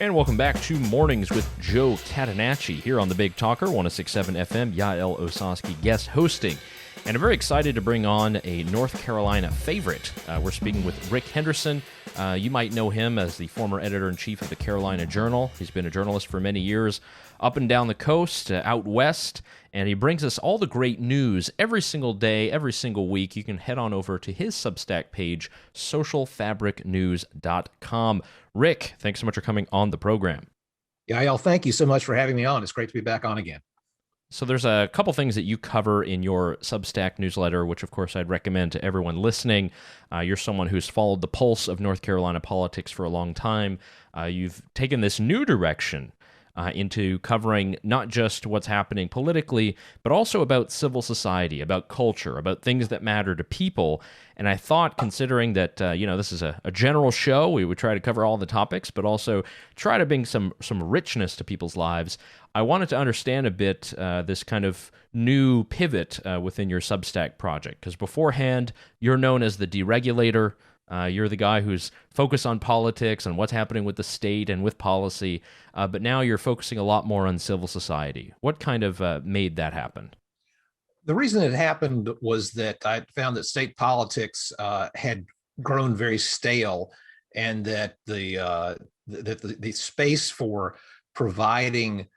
And welcome back to Mornings with Joe Catenacci here on the Big Talker, 106.7 FM, Yaël Ossowski guest hosting. And I'm very excited to bring on a North Carolina favorite. We're speaking with Rick Henderson. You might know him as the former editor-in-chief of the Carolina Journal. He's been a journalist for many years, up and down the coast, out west, and he brings us all the great news every single day, every single week. You can head on over to his Substack page, socialfabricnews.com. Rick, thanks so much for coming on the program. Yael, thank you so much for having me on. It's great to be back on again. So there's a couple things that you cover in your Substack newsletter, which of course I'd recommend to everyone listening. You're someone who's followed the pulse of North Carolina politics for a long time. You've taken this new direction into covering not just what's happening politically, but also about civil society, about culture, about things that matter to people. And I thought, considering that this is a general show, we would try to cover all the topics, but also try to bring some richness to people's lives. I wanted to understand a bit this kind of new pivot within your Substack project, because beforehand, you're known as the deregulator. You're the guy who's focused on politics and what's happening with the state and with policy, but now you're focusing a lot more on civil society. What kind of made that happen? The reason it happened was that I found that state politics had grown very stale, and that the space for providing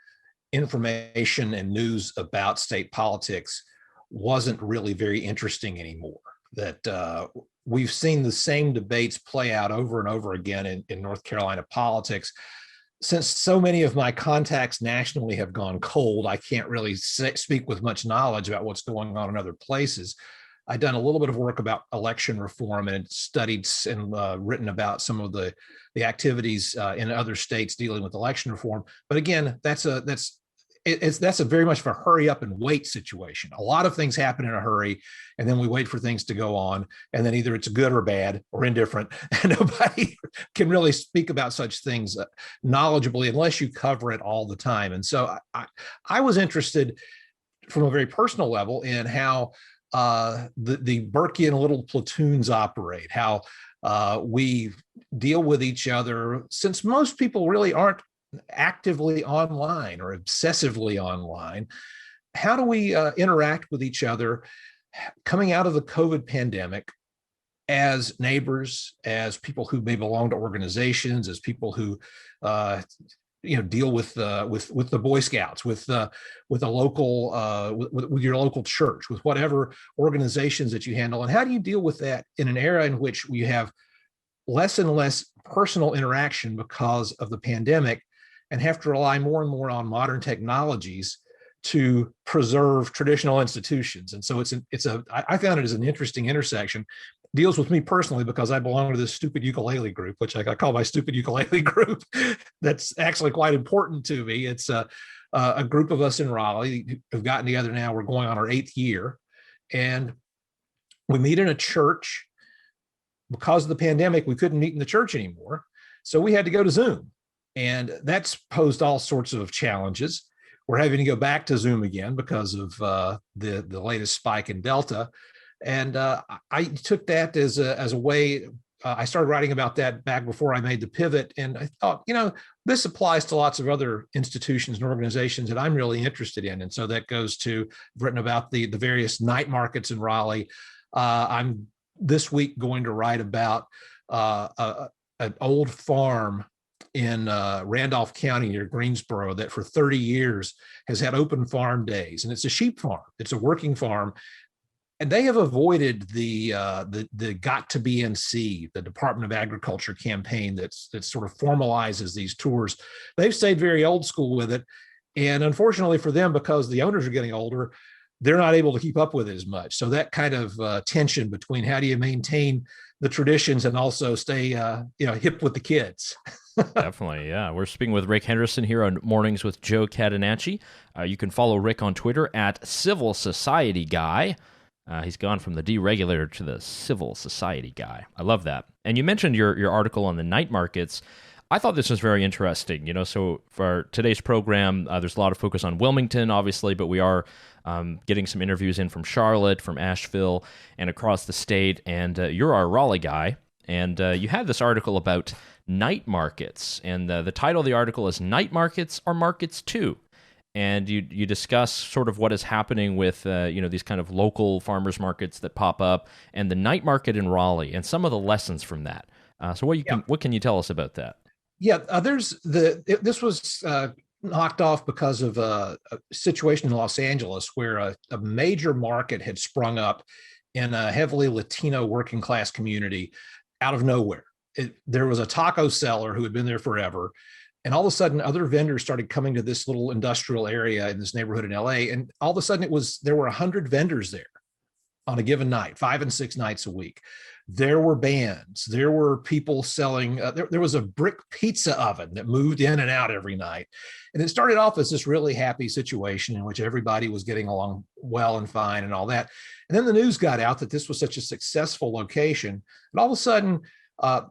information and news about state politics wasn't really very interesting anymore. That we've seen the same debates play out over and over again in North Carolina politics. Since so many of my contacts nationally have gone cold, I can't really speak with much knowledge about what's going on in other places. I've done a little bit of work about election reform and studied and written about some of the activities in other states dealing with election reform. But again, that's a very much of a hurry up and wait situation. A lot of things happen in a hurry, and then we wait for things to go on, and then either it's good or bad or indifferent, and nobody can really speak about such things knowledgeably unless you cover it all the time. And so I was interested from a very personal level in how the Burkean little platoons operate, how we deal with each other, since most people really aren't actively online or obsessively online. How do we interact with each other coming out of the COVID pandemic as neighbors, as people who may belong to organizations, as people who deal with the Boy Scouts, with a local with your local church, with whatever organizations that you handle? And how do you deal with that in an era in which we have less and less personal interaction because of the pandemic, and have to rely more and more on modern technologies to preserve traditional institutions? And so I found it as an interesting intersection. Deals with me personally because I belong to this stupid ukulele group, which I call my stupid ukulele group. That's actually quite important to me. It's a group of us in Raleigh who've gotten together now. We're going on our 8th year, and we meet in a church. Because of the pandemic, we couldn't meet in the church anymore, so we had to go to Zoom. And that's posed all sorts of challenges. We're having to go back to Zoom again because of the latest spike in Delta. And I took that as a way. I started writing about that back before I made the pivot. And I thought, this applies to lots of other institutions and organizations that I'm really interested in. And so that goes to, I've written about the various night markets in Raleigh. I'm this week going to write about an old farm in Randolph County near Greensboro that for 30 years has had open farm days. And it's a sheep farm. It's a working farm. And they have avoided the Got to BNC, the Department of Agriculture campaign that sort of formalizes these tours. They've stayed very old school with it. And unfortunately for them, because the owners are getting older, they're not able to keep up with it as much. So that kind of tension between how do you maintain the traditions and also stay hip with the kids. Definitely, yeah. We're speaking with Rick Henderson here on Mornings with Joe Catenacci. You can follow Rick on Twitter at Civil Society Guy. He's gone from the deregulator to the civil society guy. I love that. And you mentioned your article on the night markets. I thought this was very interesting. So for today's program, there's a lot of focus on Wilmington, obviously, but we are getting some interviews in from Charlotte, from Asheville, and across the state. And you're our Raleigh guy. And you had this article about night markets. And the title of the article is "Night Markets Are Markets Too." And you discuss sort of what is happening with these kind of local farmers markets that pop up, and the night market in Raleigh, and some of the lessons from that. So what can you tell us about that? Yeah, this was knocked off because of a situation in Los Angeles where a major market had sprung up in a heavily Latino working class community out of nowhere. There was a taco seller who had been there forever. And all of a sudden, other vendors started coming to this little industrial area in this neighborhood in LA. And all of a sudden, there were 100 vendors there on a given night, 5 and 6 nights a week. There were bands. There were people selling. There was a brick pizza oven that moved in and out every night. And it started off as this really happy situation in which everybody was getting along well and fine and all that. And then the news got out that this was such a successful location. And all of a sudden,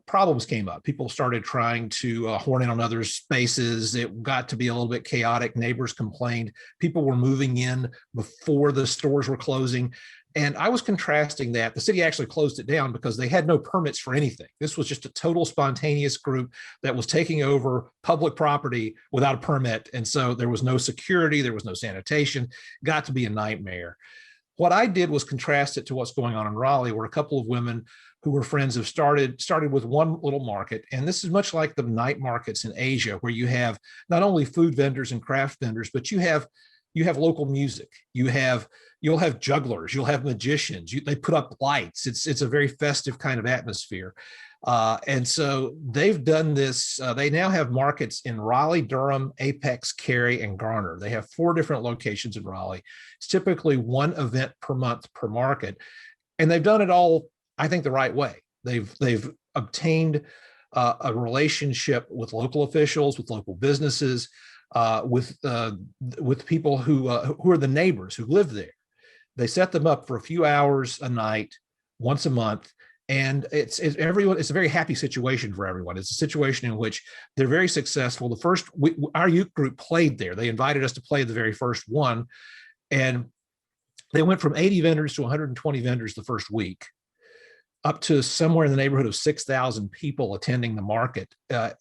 problems came up. People started trying to horn in on others' spaces. It got to be a little bit chaotic. Neighbors complained. People were moving in before the stores were closing. And I was contrasting that. The city actually closed it down because they had no permits for anything. This was just a total spontaneous group that was taking over public property without a permit. And so there was no security, there was no sanitation. Got to be a nightmare. What I did was contrast it to what's going on in Raleigh, where a couple of women who were friends have started with one little market. And this is much like the night markets in Asia, where you have not only food vendors and craft vendors, but you have local music. You'll have jugglers, you'll have magicians. They put up lights. It's a very festive kind of atmosphere. And so they've done this. They now have markets in Raleigh, Durham, Apex, Cary, and Garner. They have 4 different locations in Raleigh. It's typically one event per month per market. And they've done it all, I think, the right way. They've obtained a relationship with local officials, with local businesses, with people who are the neighbors who live there. They set them up for a few hours a night, once a month, and it's a very happy situation for everyone. It's a situation in which they're very successful. Our youth group played there. They invited us to play the very first one, and they went from 80 vendors to 120 vendors the first week, up to somewhere in the neighborhood of 6,000 people attending the market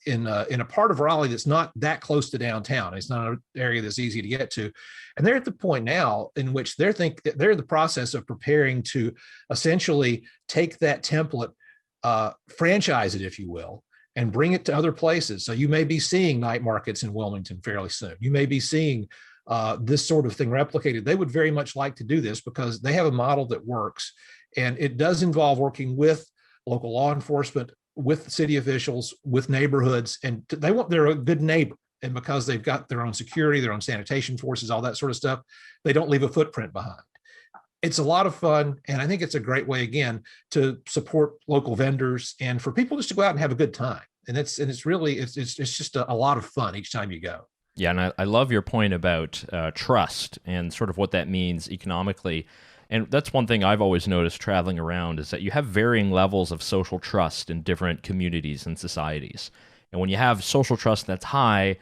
in a part of Raleigh that's not that close to downtown. It's not an area that's easy to get to. And they're at the point now in which they're in the process of preparing to essentially take that template, franchise it, if you will, and bring it to other places. So you may be seeing night markets in Wilmington fairly soon. You may be seeing this sort of thing replicated. They would very much like to do this because they have a model that works. And it does involve working with local law enforcement, with city officials, with neighborhoods, and they're a good neighbor. And because they've got their own security, their own sanitation forces, all that sort of stuff, they don't leave a footprint behind. It's a lot of fun, and I think it's a great way, again, to support local vendors and for people just to go out and have a good time. And it's just a lot of fun each time you go. Yeah, and I love your point about trust and sort of what that means economically. And that's one thing I've always noticed traveling around is that you have varying levels of social trust in different communities and societies. And when you have social trust that's high,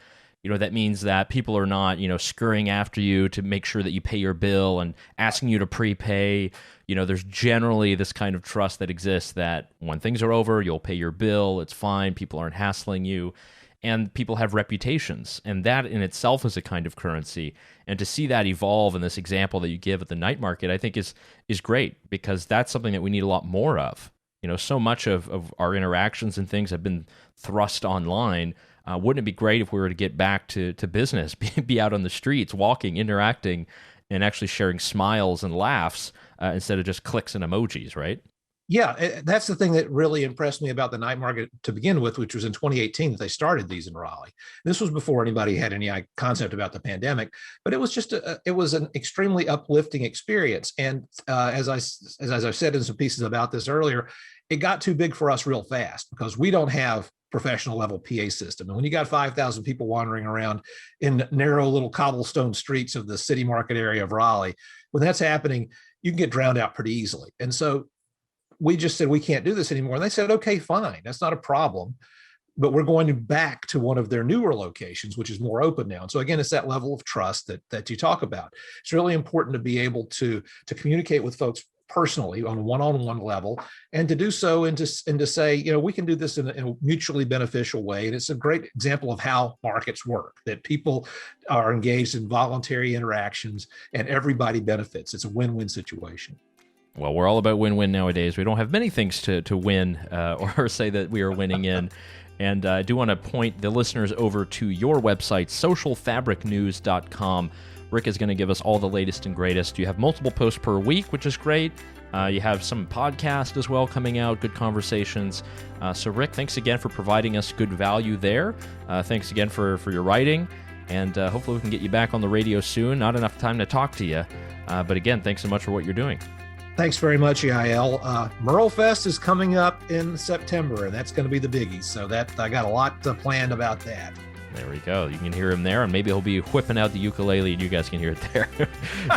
that means that people are not, scurrying after you to make sure that you pay your bill and asking you to prepay. There's generally this kind of trust that exists that when things are over, you'll pay your bill. It's fine. People aren't hassling you. And people have reputations, and that in itself is a kind of currency. And to see that evolve in this example that you give at the night market, I think is great, because that's something that we need a lot more of. So much of our interactions and things have been thrust online. Wouldn't it be great if we were to get back to business, be out on the streets, walking, interacting, and actually sharing smiles and laughs instead of just clicks and emojis, right? Yeah, that's the thing that really impressed me about the night market to begin with, which was in 2018 that they started these in Raleigh. This was before anybody had any concept about the pandemic, but it was just it was an extremely uplifting experience. And as I've said in some pieces about this earlier, it got too big for us real fast because we don't have professional level PA system. And when you got 5,000 people wandering around in narrow little cobblestone streets of the city market area of Raleigh, when that's happening, you can get drowned out pretty easily. And so we just said, we can't do this anymore. And they said, okay, fine. That's not a problem. But we're going back to one of their newer locations, which is more open now. And so again, it's that level of trust that you talk about. It's really important to be able to communicate with folks personally on a one-on-one level, and to do so and to say, we can do this in a mutually beneficial way. And it's a great example of how markets work, that people are engaged in voluntary interactions and everybody benefits. It's a win-win situation. Well, we're all about win-win nowadays. We don't have many things to win or say that we are winning in. And I do want to point the listeners over to your website, socialfabricnews.com. Rick is going to give us all the latest and greatest. You have multiple posts per week, which is great. You have some podcast as well coming out, good conversations. So Rick, thanks again for providing us good value there. Thanks again for your writing. And hopefully we can get you back on the radio soon. Not enough time to talk to you. But again, thanks so much for what you're doing. Thanks very much, Yael. Merle Fest is coming up in September, and that's going to be the biggie. So that I got a lot planned about that. There we go. You can hear him there, and maybe he'll be whipping out the ukulele, and you guys can hear it there.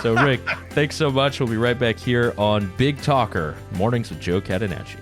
So, Rick, thanks so much. We'll be right back here on Big Talker, Mornings with Joe Catenacci.